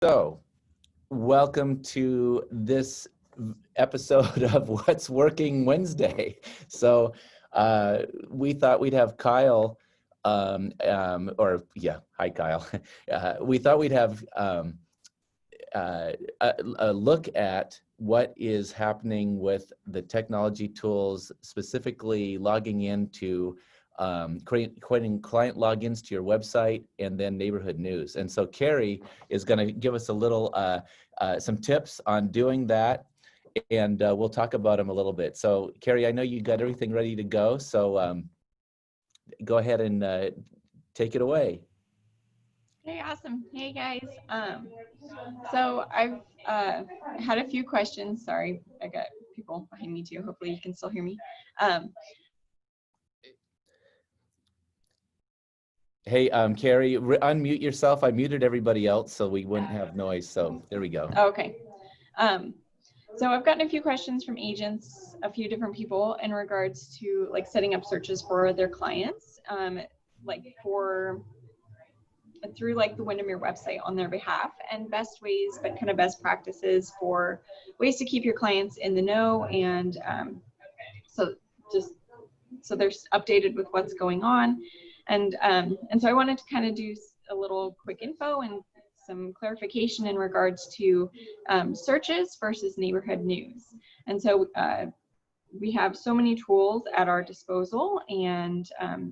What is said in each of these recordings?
So, welcome to this episode of What's Working Wednesday. So, we thought we'd have Kyle, hi Kyle. We thought we'd have a look at what is happening with the technology tools, specifically logging into creating client logins to your website and then neighborhood news. And so Carrie is going to give us a little some tips on doing that, and we'll talk about them a little bit. So Carrie, I know you got everything ready to go, so go ahead and take it away. Hey, awesome. Hey, guys. So I've had a few questions. Sorry, I got people behind me too. Hopefully you can still hear me. Hey, Carrie, unmute yourself. I muted everybody else so we wouldn't have noise. So there we go. Okay. So I've gotten a few questions from agents, a few different people in regards to like setting up searches for their clients, through like the Windermere website on their behalf, and best ways, but kind of best practices for ways to keep your clients in the know, and so they're updated with what's going on. And so I wanted to kind of do a little quick info and some clarification in regards to searches versus neighborhood news. And so we have so many tools at our disposal, and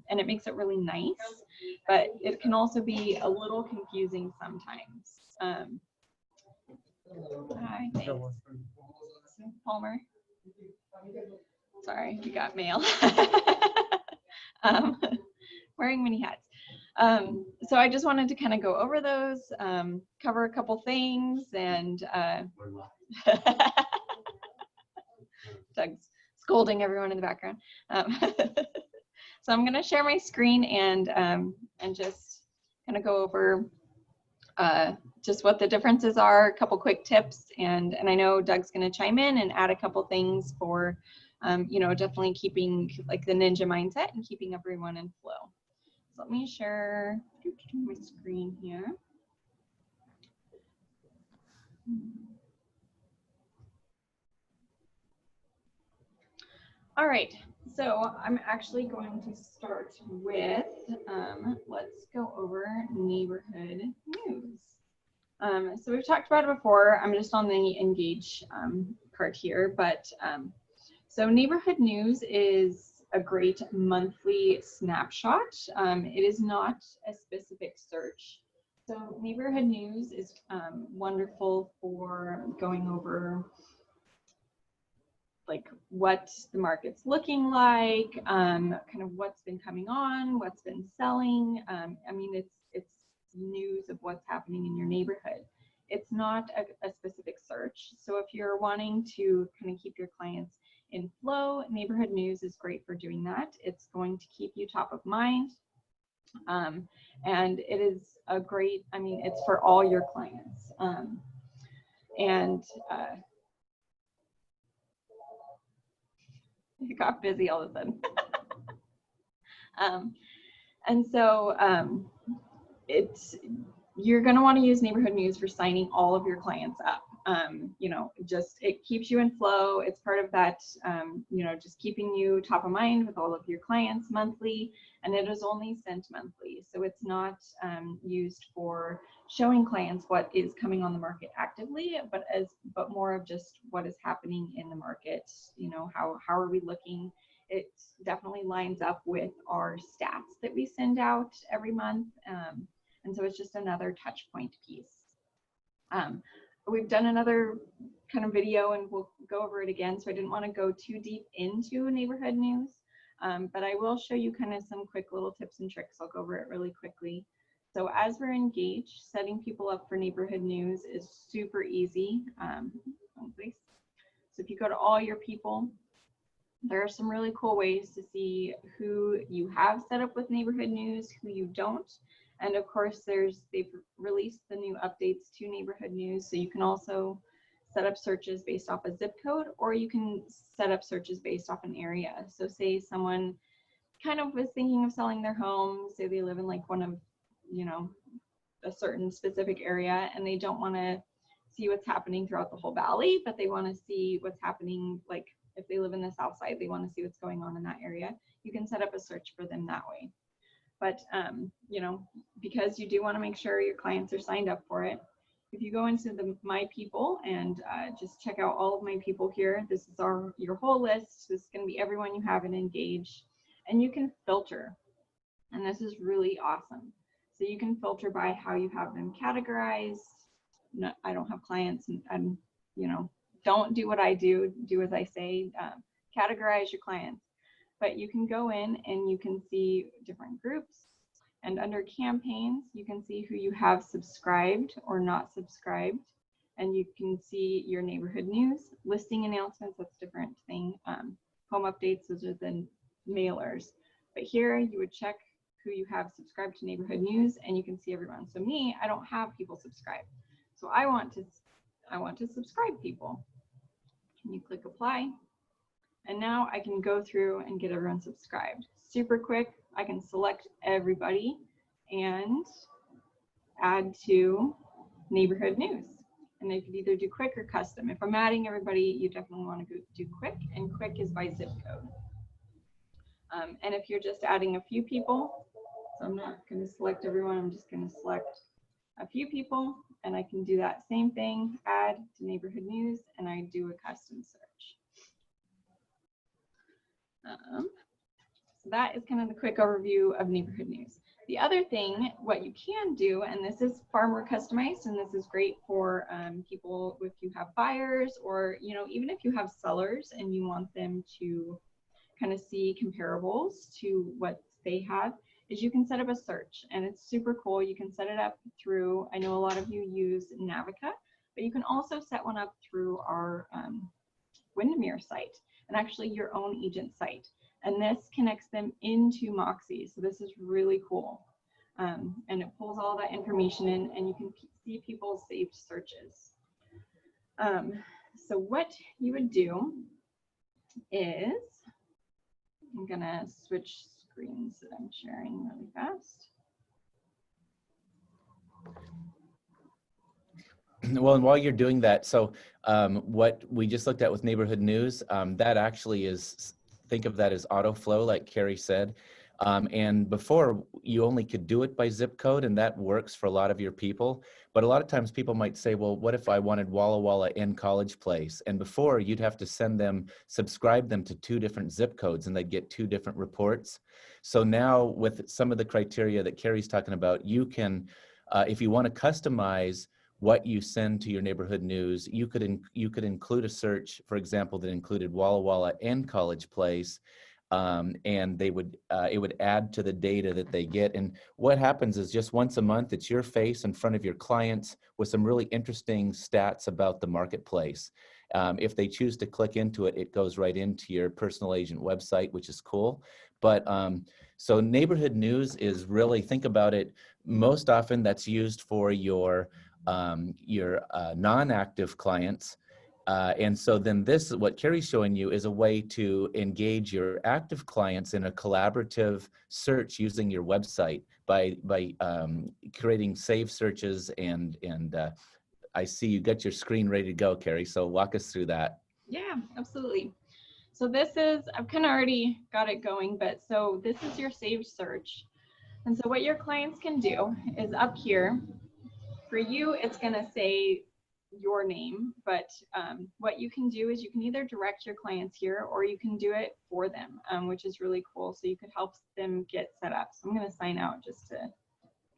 it makes it really nice, but it can also be a little confusing sometimes. Hi, thanks. Palmer. Sorry, we got mail. Wearing many hats. So I just wanted to kind of go over those, cover a couple things, and Doug's scolding everyone in the background. So I'm going to share my screen and just kind of go over just what the differences are, a couple quick tips, and I know Doug's going to chime in and add a couple things for definitely keeping like the ninja mindset and keeping everyone in flow. So let me share my screen here. All right, so I'm actually going to start with, let's go over neighborhood news. So we've talked about it before. I'm just on the Engage part here, but so neighborhood news is a great monthly snapshot. It is not a specific search. So neighborhood news is wonderful for going over like what the market's looking like, kind of what's been coming on, what's been selling. I mean, it's news of what's happening in your neighborhood. It's not a specific search. So if you're wanting to kind of keep your clients in flow, neighborhood news is great for doing that. It's going to keep you top of mind. And it is a great, I mean, it's for all your clients. It got busy all of a sudden. And so you're going to want to use neighborhood news for signing all of your clients up. Just it keeps you in flow. It's part of that, just keeping you top of mind with all of your clients monthly, and it is only sent monthly. So it's not used for showing clients what is coming on the market actively, but more of just what is happening in the market. How are we looking? It definitely lines up with our stats that we send out every month. And so it's just another touch point piece. We've done another kind of video and we'll go over it again. So I didn't want to go too deep into neighborhood news, but I will show you kind of some quick little tips and tricks. I'll go over it really quickly. So as we're engaged, setting people up for neighborhood news is super easy. So if you go to all your people, there are some really cool ways to see who you have set up with neighborhood news, who you don't. And of course, they've released the new updates to neighborhood news. So you can also set up searches based off a zip code, or you can set up searches based off an area. So say someone kind of was thinking of selling their home, say they live in like one of, a certain specific area and they don't want to see what's happening throughout the whole valley, but they want to see what's happening, like if they live in the south side, they want to see what's going on in that area, you can set up a search for them that way. But you know, because you do want to make sure your clients are signed up for it, if you go into the My People and just check out all of my people here, this is your whole list. This is going to be everyone you have in Engage, and you can filter, and this is really awesome. So you can filter by how you have them categorized. No, I don't have clients, and you know, don't do what I do. Do as I say. Categorize your clients. But you can go in and you can see different groups. And under campaigns, you can see who you have subscribed or not subscribed. And you can see your neighborhood news, listing announcements, that's a different thing. Home updates, those are the mailers. But here you would check who you have subscribed to neighborhood news and you can see everyone. So me, I don't have people subscribed. So I want to subscribe people. Can you click apply? And now I can go through and get everyone subscribed. Super quick. I can select everybody and add to neighborhood news. And I could either do quick or custom. If I'm adding everybody, you definitely want to do quick, and quick is by zip code. And if you're just adding a few people, so I'm not going to select everyone, I'm just going to select a few people, and I can do that same thing, add to neighborhood news, and I do a custom search. So that is kind of the quick overview of neighborhood news. The other thing, what you can do, and this is far more customized, and this is great for people if you have buyers, or you know, even if you have sellers and you want them to kind of see comparables to what they have, is you can set up a search, and it's super cool. You can set it up through, I know a lot of you use Navica, but you can also set one up through our Windermere site, and actually your own agent site. And this connects them into Moxie. So this is really cool. And it pulls all that information in, and you can see people's saved searches. So what you would do is, I'm gonna switch screens that I'm sharing really fast. Well, and while you're doing that, so what we just looked at with neighborhood news, that actually is, think of that as auto flow, like Carrie said. And before, you only could do it by zip code, and that works for a lot of your people. But a lot of times people might say, well, what if I wanted Walla Walla and College Place? And before, you'd have to subscribe them to 2 different zip codes, and they'd get 2 different reports. So now with some of the criteria that Carrie's talking about, you can, if you want to customize what you send to your neighborhood news, you could include a search, for example, that included Walla Walla and College Place, and it would add to the data that they get. And what happens is, just once a month, it's your face in front of your clients with some really interesting stats about the marketplace. If they choose to click into it, it goes right into your personal agent website, which is cool. But so neighborhood news is really, think about it, most often that's used for your non-active clients. And so then this, what Carrie's showing you, is a way to engage your active clients in a collaborative search using your website by creating saved searches. And I see you got your screen ready to go, Carrie. So walk us through that. Yeah, absolutely. So this is, I've kind of already got it going, but so this is your saved search. And so what your clients can do is up here, for you, it's going to say your name, but what you can do is you can either direct your clients here, or you can do it for them, which is really cool. So you could help them get set up. So I'm going to sign out just to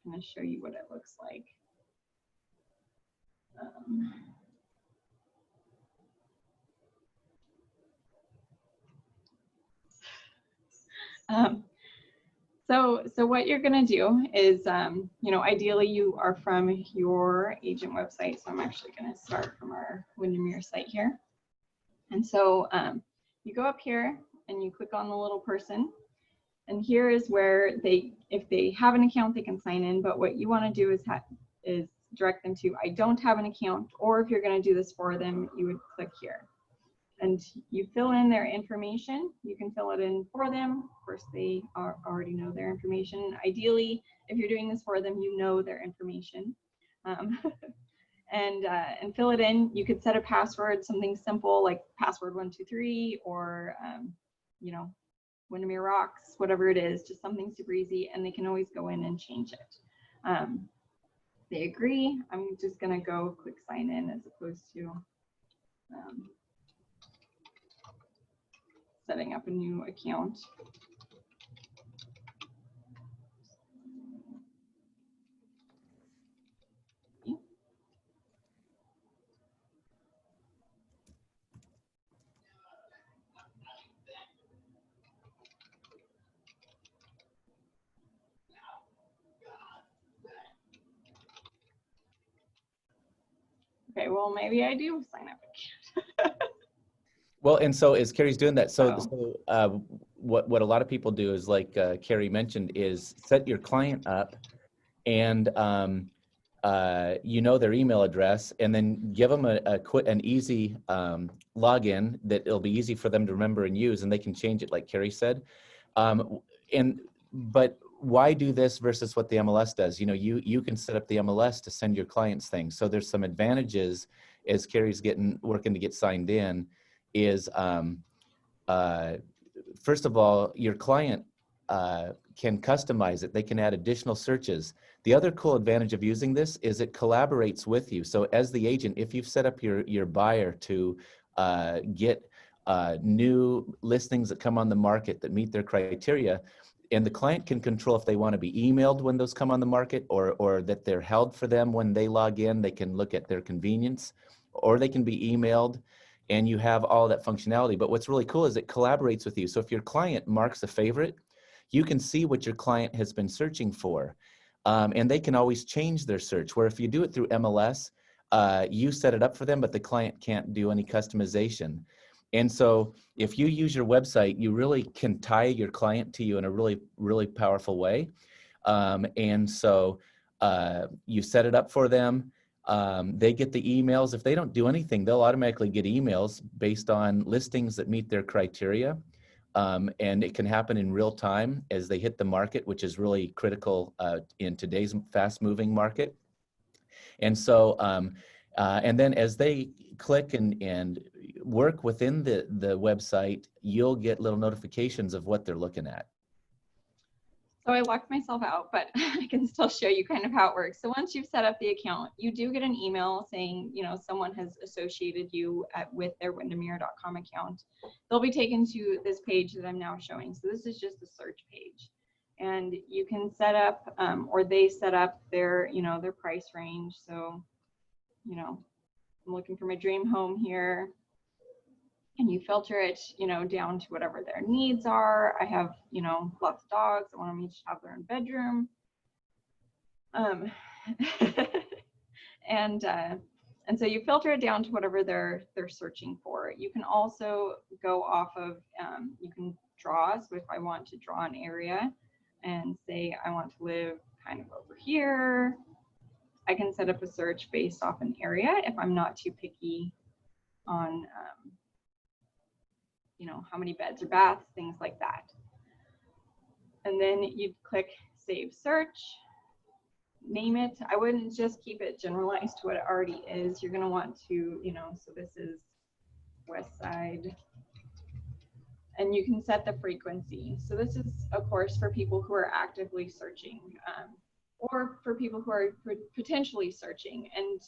kind of show you what it looks like. So what you're going to do is, you know, ideally you are from your agent website. So I'm actually going to start from our Windermere site here. And so you go up here and you click on the little person. And here is where if they have an account, they can sign in. But what you want to do is direct them to, I don't have an account, or if you're going to do this for them, you would click here. and you fill in their information. You can fill it in for them. Of course, they already know their information. Ideally, if you're doing this for them, you know their information. And fill it in. You could set a password, something simple like password 123, or you know, Windermere Rocks, whatever it is, just something super easy, and they can always go in and change it. They agree. I'm just gonna go click sign in as opposed to setting up a new account. Okay, well, maybe I do sign up. Well, and so as Carrie's doing that, so, Oh. what a lot of people do is, like Carrie mentioned, is set your client up, and you know their email address, and then give them an easy login that it'll be easy for them to remember and use, and they can change it like Carrie said. But why do this versus what the MLS does? You know, you can set up the MLS to send your clients things. So there's some advantages as Carrie's working to get signed in. Is first of all, your client can customize it. They can add additional searches. The other cool advantage of using this is it collaborates with you. So as the agent, if you've set up your buyer to get new listings that come on the market that meet their criteria, and the client can control if they want to be emailed when those come on the market, or that they're held for them when they log in, they can look at their convenience, or they can be emailed, and you have all that functionality. But what's really cool is it collaborates with you. So if your client marks a favorite, you can see what your client has been searching for. And they can always change their search, where if you do it through MLS, you set it up for them, but the client can't do any customization. And so if you use your website, you really can tie your client to you in a really, really powerful way. And so you set it up for them. They get the emails. If they don't do anything, they'll automatically get emails based on listings that meet their criteria. And it can happen in real time as they hit the market, which is really critical in today's fast-moving market. And so, and then as they click and work within the website, you'll get little notifications of what they're looking at. So I locked myself out, but I can still show you kind of how it works. So once you've set up the account, you do get an email saying, you know, someone has associated you with their Windermere.com account. They'll be taken to this page that I'm now showing. So this is just the search page. And you can set up, or they set up their, you know, their price range. So, you know, I'm looking for my dream home here. And you filter it, you know, down to whatever their needs are. I have, you know, lots of dogs. I want them each to have their own bedroom. And so you filter it down to whatever they're searching for. You can also go off of, you can draw. So if I want to draw an area and say I want to live kind of over here, I can set up a search based off an area if I'm not too picky on you know, how many beds or baths, things like that. And then you'd click save search, name it. I wouldn't just keep it generalized to what it already is. You're going to want to, you know, so this is West Side. And you can set the frequency. So this is, of course, for people who are actively searching, or for people who are potentially searching. And,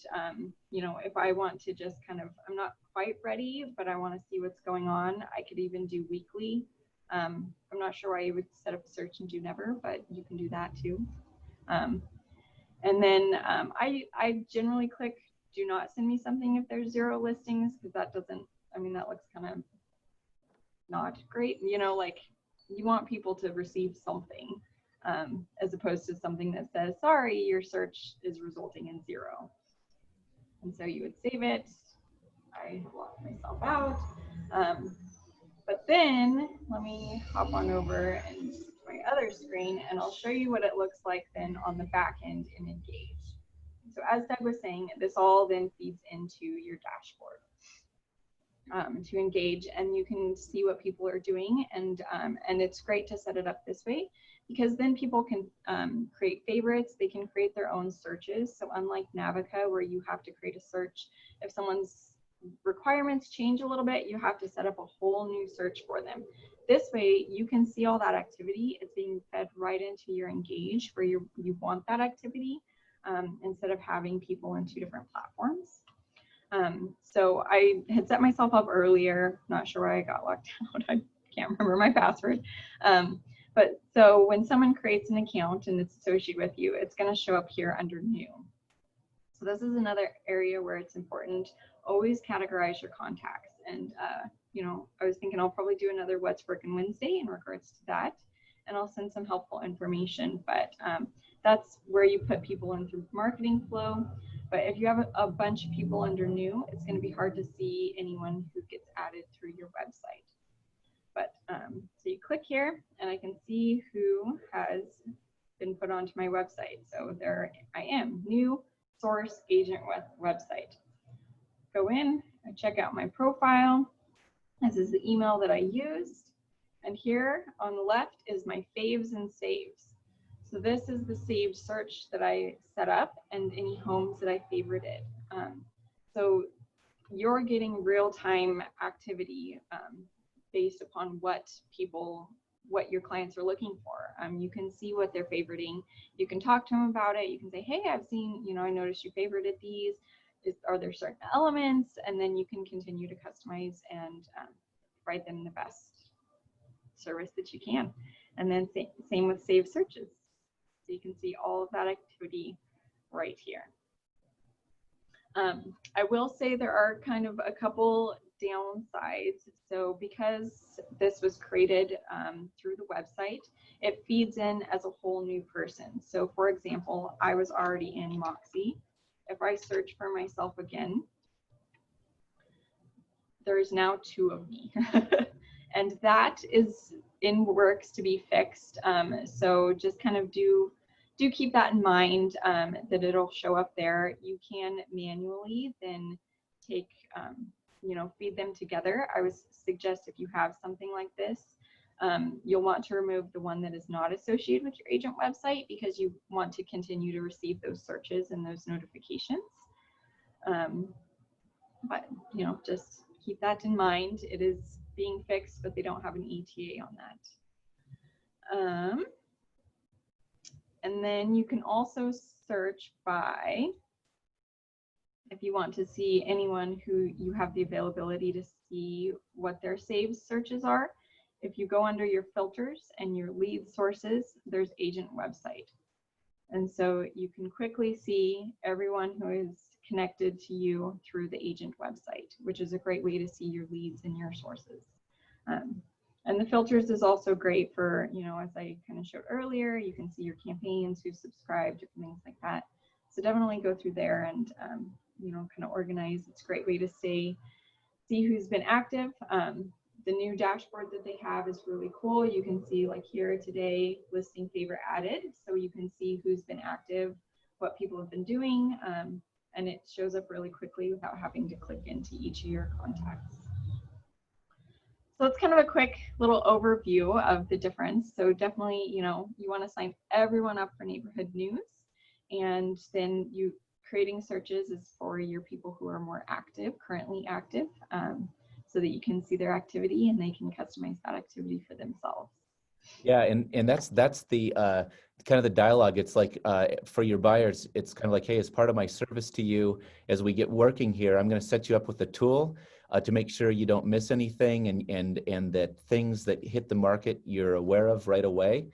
you know, if I want to just kind of, I'm not quite ready, but I want to see what's going on, I could even do weekly. I'm not sure why you would set up a search and do never, but you can do that too. And then I generally click do not send me something if there's 0 listings, because that doesn't, I mean, that looks kind of not great. You know, like you want people to receive something. As opposed to something that says, sorry, your search is resulting in 0. And so you would save it. I locked myself out. But then let me hop on over and my other screen, and I'll show you what it looks like then on the back end in Engage. So as Doug was saying, this all then feeds into your dashboard. to engage, and you can see what people are doing. And it's great to set it up this way, because then people can create favorites. They can create their own searches. So unlike Navica, where you have to create a search, if someone's requirements change a little bit, you have to set up a whole new search for them. This way, you can see all that activity. It's being fed right into your Engage, where you want that activity, instead of having people in 2 different platforms. So I had set myself up earlier, not sure why I got locked out. I can't remember my password. But so when someone creates an account and it's associated with you, it's going to show up here under New. So this is another area where it's important. Always categorize your contacts. And, you know, I was thinking I'll probably do another What's Working Wednesday in regards to that. And I'll send some helpful information. But that's where you put people in through marketing flow. But if you have a bunch of people under New, it's going to be hard to see anyone who gets added through your website. But so you click here and I can see who has been put onto my website. So there I am, New Source Agent website. Go in, I check out my profile. This is the email that I used. And here on the left is my faves and saves. So this is the saved search that I set up and any homes that I favorited. So you're getting real-time activity based upon what your clients are looking for. You can see what they're favoriting. You can talk to them about it. You can say, hey, I've seen, you know, I noticed you favorited these. Are there certain elements? And then you can continue to customize and provide them the best service that you can. And then same with save searches. So you can see all of that activity right here. I will say there are kind of a couple downsides. So because this was created through the website, it feeds in as a whole new person. So for example, I was already in Moxie. If I search for myself again, there's now 2 of me. And that is in works to be fixed. So just kind of do keep that in mind, that it'll show up there. You can manually then take, you know, feed them together. I would suggest if you have something like this, you'll want to remove the one that is not associated with your agent website, because you want to continue to receive those searches and those notifications. But, you know, just keep that in mind. It is being fixed, but they don't have an ETA on that. And then you can also search by, if you want to see anyone who you have the availability to see what their saved searches are. If you go under your filters and your lead sources, there's agent website. And so you can quickly see everyone who is connected to you through the agent website, which is a great way to see your leads and your sources. And the filters is also great for, you know, as I kind of showed earlier, you can see your campaigns, who subscribed, different things like that. So definitely go through there and, you know, kind of organize. It's a great way to see who's been active. The new dashboard that they have is really cool. You can see, like here today, listing favorite added. So you can see who's been active, what people have been doing, and it shows up really quickly without having to click into each of your contacts. So it's kind of a quick little overview of the difference. So definitely, you know, you want to sign everyone up for neighborhood news, and then you creating searches is for your people who are more active, currently active, so that you can see their activity and they can customize that activity for themselves. Yeah, and that's the kind of the dialogue. It's like for your buyers, it's kind of like, hey, as part of my service to you, as we get working here, I'm going to set you up with a tool to make sure you don't miss anything, and that things that hit the market you're aware of right away.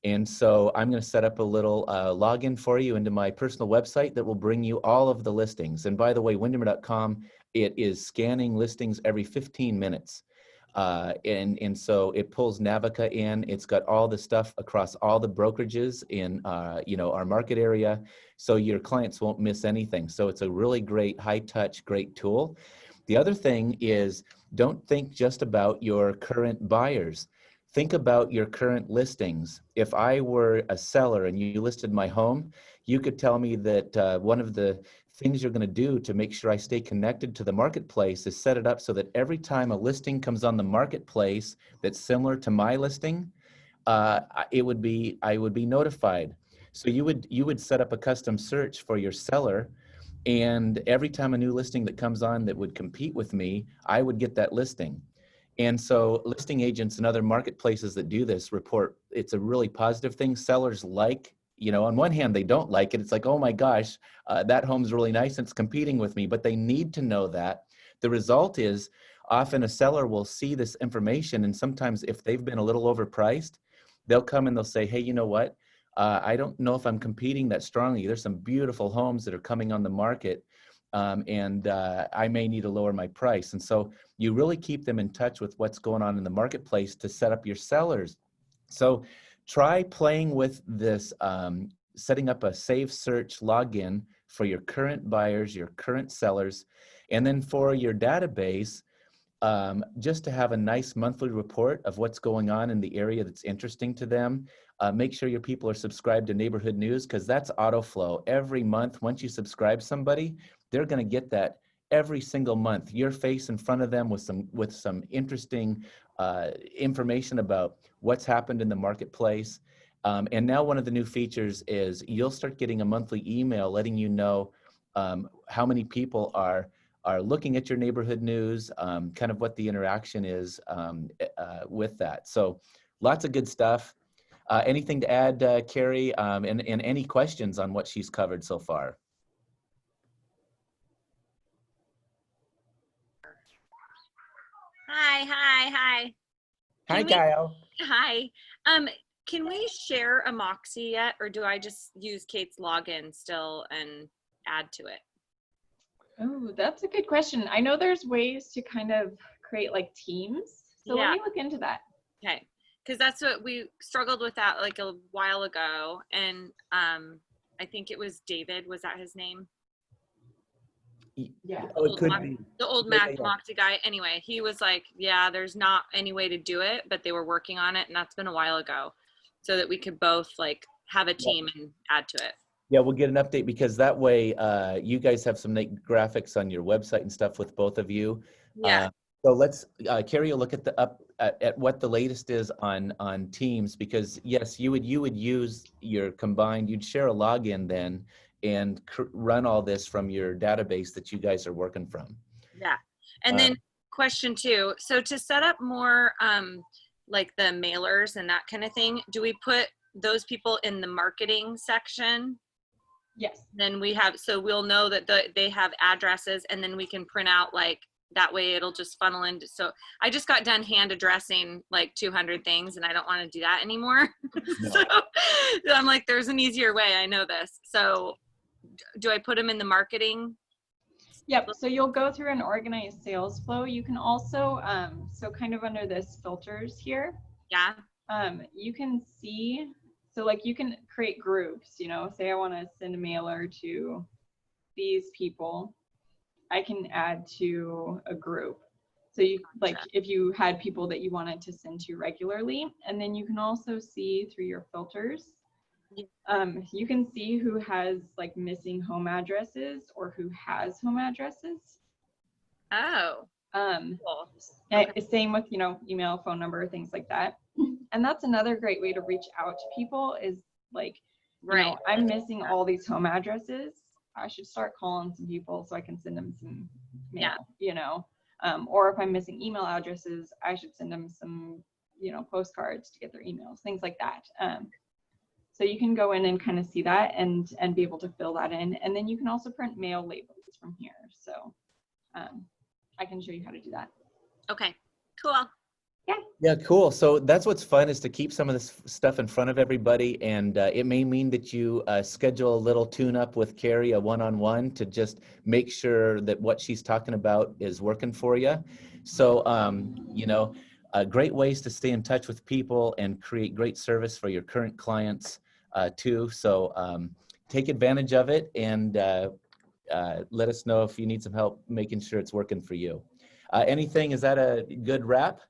And so I'm going to set up a little login for you into my personal website that will bring you all of the listings. And by the way, Windermere.com, it is scanning listings every 15 minutes. And so it pulls Navica in. It's got all the stuff across all the brokerages in you know, our market area, so your clients won't miss anything. So it's a really great, high touch, great tool. The other thing is, don't think just about your current buyers. Think about your current listings. If I were a seller and you listed my home, you could tell me that one of the things you're going to do to make sure I stay connected to the marketplace is set it up so that every time a listing comes on the marketplace that's similar to my listing, I would be notified. So you would set up a custom search for your seller, and every time a new listing that comes on that would compete with me, I would get that listing. And so listing agents and other marketplaces that do this report it's a really positive thing. Sellers like, on one hand, they don't like it. It's like, oh my gosh, that home's really nice and it's competing with me, but they need to know that. The result is often a seller will see this information, and sometimes if they've been a little overpriced, they'll come and they'll say, hey, you know what? I don't know if I'm competing that strongly. There's some beautiful homes that are coming on the market, and I may need to lower my price. And so you really keep them in touch with what's going on in the marketplace to set up your sellers. So try playing with this, setting up a save search login for your current buyers, your current sellers, and then for your database, just to have a nice monthly report of what's going on in the area that's interesting to them. Make sure your people are subscribed to Neighborhood News, because that's auto flow. Every month, once you subscribe somebody, they're going to get that every single month. Your face in front of them with some interesting information about what's happened in the marketplace. And now one of the new features is you'll start getting a monthly email letting you know how many people are looking at your Neighborhood News, kind of what the interaction is with that. So lots of good stuff. Anything to add, Carrie, and any questions on what she's covered so far? Hi. Hi, Kyle. Hi. Can we share a Moxie yet, or do I just use Kate's login still and add to it? Oh, that's a good question. I know there's ways to kind of create like teams. So let me look into that. Okay. Because that's what we struggled with that like a while ago. And I think it was David. Was that his name? Yeah. Oh, it could be. The old Moxie guy. Anyway, he was like, yeah, there's not any way to do it, but they were working on it. And that's been a while ago, so that we could both like have a team and add to it. Yeah, we'll get an update, because that way you guys have some neat graphics on your website and stuff with both of you. Yeah. So let's Carrie, look at at what the latest is on Teams, because yes, you would use your combined, you'd share a login then and run all this from your database that you guys are working from. Yeah. And then question 2, so to set up more like the mailers and that kind of thing, do we put those people in the marketing section? Yes. Then we have, so we'll know that they have addresses, and then we can print out like that way it'll just funnel into. So I just got done hand addressing like 200 things, and I don't want to do that anymore. No. So I'm like, there's an easier way. I know this. So do I put them in the marketing? Yep. So you'll go through an organized sales flow. You can also, so kind of under this filters here. Yeah. You can see, so like you can create groups, say I want to send a mailer to these people, I can add to a group. So you like if you had people that you wanted to send to regularly, and then you can also see through your filters, you can see who has like missing home addresses or who has home addresses. Oh. Cool. Okay. Same with, email, phone number, things like that. And that's another great way to reach out to people is like, I'm missing all these home addresses. I should start calling some people so I can send them some mail, or if I'm missing email addresses, I should send them some, postcards to get their emails, things like that. So you can go in and kind of see that and be able to fill that in. And then you can also print mail labels from here. So I can show you how to do that. Okay, cool. Yeah, cool. So that's what's fun, is to keep some of this stuff in front of everybody. And it may mean that you schedule a little tune-up with Carrie, a one-on-one, to just make sure that what she's talking about is working for you. So, great ways to stay in touch with people and create great service for your current clients too. So take advantage of it, and let us know if you need some help making sure it's working for you. Is that a good wrap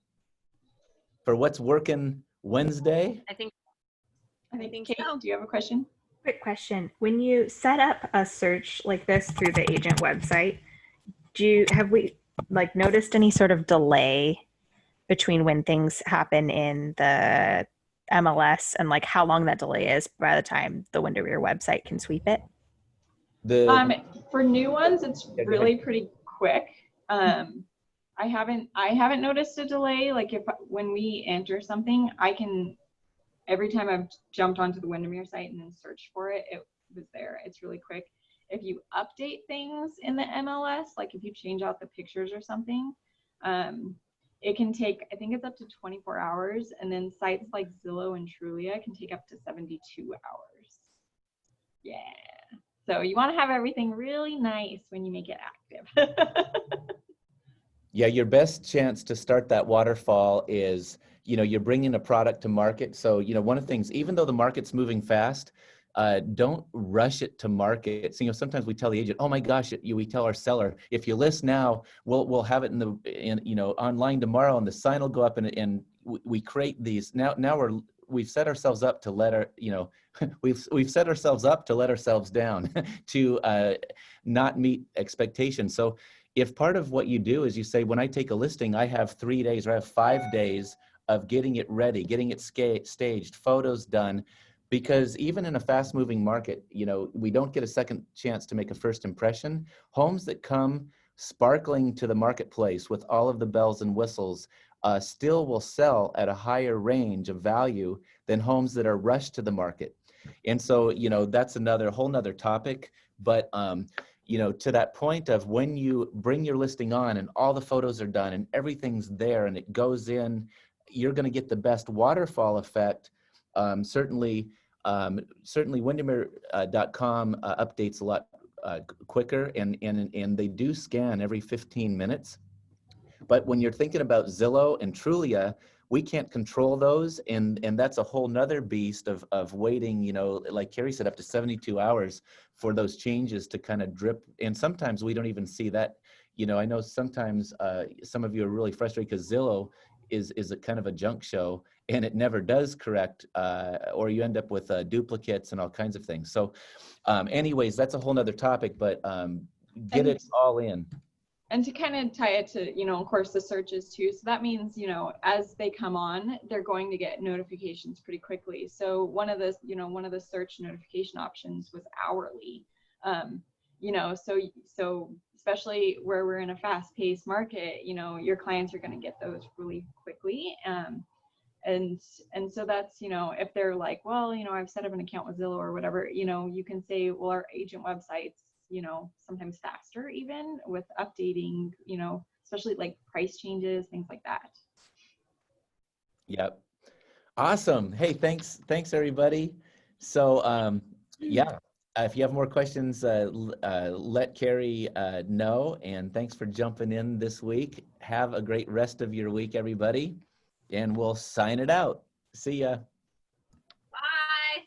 for what's working Wednesday? I think Kate, so. do you have a question? Quick question. When you set up a search like this through the agent website, have we like noticed any sort of delay between when things happen in the MLS and like how long that delay is by the time the Windermere website can sweep it? Um, The for new ones, it's Yeah, go really ahead. pretty quick. I haven't noticed a delay. Like if when we enter something, I can every time I've jumped onto the Windermere site and then searched for it, it was there. It's really quick. If you update things in the MLS, like if you change out the pictures or something, um, it can take, I think it's up to 24 hours. And then sites like Zillow and Trulia can take up to 72 hours. Yeah. So you want to have everything really nice when you make it active. Yeah, your best chance to start that waterfall is, you're bringing a product to market. So, one of the things, even though the market's moving fast, don't rush it to market. So, sometimes we tell the agent, "Oh my gosh," we tell our seller, "If you list now, we'll have it online tomorrow, and the sign will go up." And we create these now. We've set ourselves up to let our, we've set ourselves up to let ourselves down to not meet expectations. So if part of what you do is you say, when I take a listing, I have 3 days or I have 5 days of getting it ready, getting it staged, photos done, because even in a fast moving market, we don't get a second chance to make a first impression. Homes that come sparkling to the marketplace with all of the bells and whistles still will sell at a higher range of value than homes that are rushed to the market. And so, that's another whole nother topic, but to that point of when you bring your listing on and all the photos are done and everything's there and it goes in, you're going to get the best waterfall effect. Certainly Windermere.com updates a lot quicker, and they do scan every 15 minutes. But when you're thinking about Zillow and Trulia, we can't control those, and that's a whole nother beast of waiting, like Carrie said, up to 72 hours for those changes to kind of drip. And sometimes we don't even see that. I know sometimes some of you are really frustrated because Zillow is a kind of a junk show, and it never does correct, or you end up with duplicates and all kinds of things. So anyways, that's a whole nother topic, but get it all in. And to kind of tie it to, of course, the searches too. So that means, as they come on, they're going to get notifications pretty quickly. So one of the search notification options was hourly. So especially where we're in a fast-paced market, your clients are going to get those really quickly. And so that's, if they're like, well, I've set up an account with Zillow or whatever, you can say, well, our agent websites, sometimes faster even with updating, especially like price changes, things like that. Yep. Awesome. Hey, thanks everybody. So yeah, if you have more questions, let Carrie know. And thanks for jumping in this week. Have a great rest of your week, everybody. And we'll sign it out. See ya. Bye.